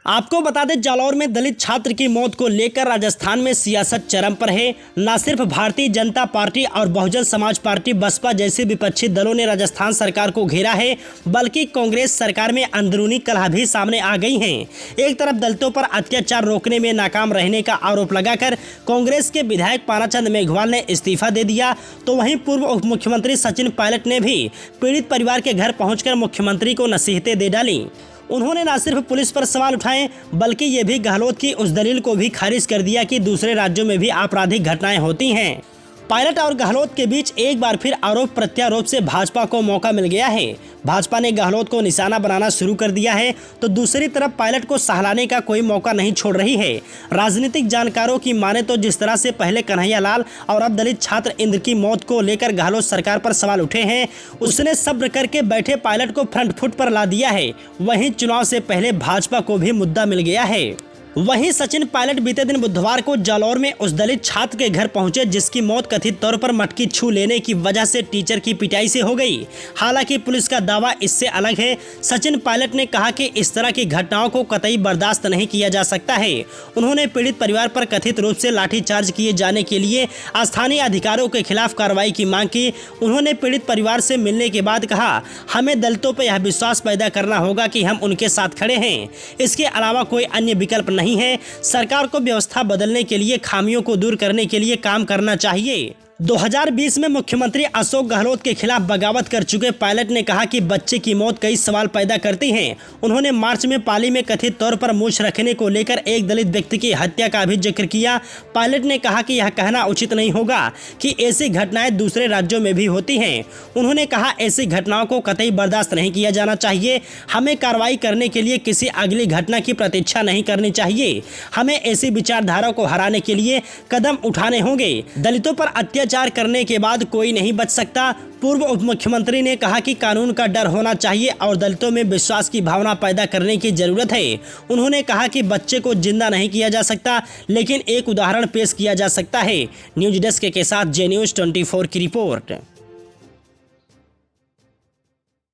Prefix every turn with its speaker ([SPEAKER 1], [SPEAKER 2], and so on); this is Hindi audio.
[SPEAKER 1] आपको बता दें, जालौर में दलित छात्र की मौत को लेकर राजस्थान में सियासत चरम पर है। न सिर्फ भारतीय जनता पार्टी और बहुजन समाज पार्टी बसपा जैसे विपक्षी दलों ने राजस्थान सरकार को घेरा है, बल्कि कांग्रेस सरकार में अंदरूनी कलह भी सामने आ गई हैं। एक तरफ दलितों पर अत्याचार रोकने में नाकाम रहने का आरोप लगाकर कांग्रेस के विधायक पानाचंद मेघवाल ने इस्तीफा दे दिया, तो वहीं पूर्व उप मुख्यमंत्री सचिन पायलट ने भी पीड़ित परिवार के घर पहुंचकर मुख्यमंत्री को नसीहतें दे डाली। उन्होंने न सिर्फ पुलिस पर सवाल उठाए, बल्कि ये भी गहलोत की उस दलील को भी खारिज कर दिया कि दूसरे राज्यों में भी आपराधिक घटनाएं होती हैं। पायलट और गहलोत के बीच एक बार फिर आरोप प्रत्यारोप से भाजपा को मौका मिल गया है। भाजपा ने गहलोत को निशाना बनाना शुरू कर दिया है, तो दूसरी तरफ पायलट को सहलाने का कोई मौका नहीं छोड़ रही है। राजनीतिक जानकारों की माने तो जिस तरह से पहले कन्हैया लाल और अब दलित छात्र इंद्र की मौत को लेकर गहलोत सरकार पर सवाल उठे हैं, उसने सब्र करके बैठे पायलट को फ्रंट फुट पर ला दिया है। वहीं चुनाव से पहले भाजपा को भी मुद्दा मिल गया है। वहीं सचिन पायलट बीते दिन बुधवार को जालौर में उस दलित छात्र के घर पहुंचे जिसकी मौत कथित तौर पर मटकी छू लेने की वजह से टीचर की पिटाई से हो गई। हालांकि पुलिस का दावा इससे अलग है। सचिन पायलट ने कहा कि इस तरह की घटनाओं को कतई बर्दाश्त नहीं किया जा सकता है। उन्होंने पीड़ित परिवार पर कथित रूप से लाठीचार्ज किए जाने के लिए स्थानीय अधिकारियों के खिलाफ कार्रवाई की मांग की। उन्होंने पीड़ित परिवार से मिलने के बाद कहा, हमें दलितों पर यह विश्वास पैदा करना होगा कि हम उनके साथ खड़े हैं। इसके अलावा कोई अन्य विकल्प नहीं है। सरकार को व्यवस्था बदलने के लिए, खामियों को दूर करने के लिए काम करना चाहिए। 2020 में मुख्यमंत्री अशोक गहलोत के खिलाफ बगावत कर चुके पायलट ने कहा कि बच्चे की मौत कई सवाल पैदा करती है। उन्होंने मार्च में पाली में कथित तौर पर मूछ रखने को लेकर एक दलित व्यक्ति की हत्या का भी जिक्र किया। पायलट ने कहा कि यह कहना उचित नहीं होगा कि ऐसी घटनाएं दूसरे राज्यों में भी होती हैं। उन्होंने कहा, ऐसी घटनाओं को कतई बर्दाश्त नहीं किया जाना चाहिए। हमें कार्रवाई करने के लिए किसी अगली घटना की प्रतीक्षा नहीं करनी चाहिए। हमें ऐसी विचारधारा को हराने के लिए कदम उठाने होंगे। दलितों पर अत्याचार करने के बाद कोई नहीं बच सकता। पूर्व उप मुख्यमंत्री ने कहा कि कानून का डर होना चाहिए और दलितों में विश्वास की भावना पैदा करने की जरूरत है। उन्होंने कहा कि बच्चे को जिंदा नहीं किया जा सकता, लेकिन एक उदाहरण पेश किया जा सकता है। न्यूज डेस्क के साथ जे न्यूज 24 की रिपोर्ट।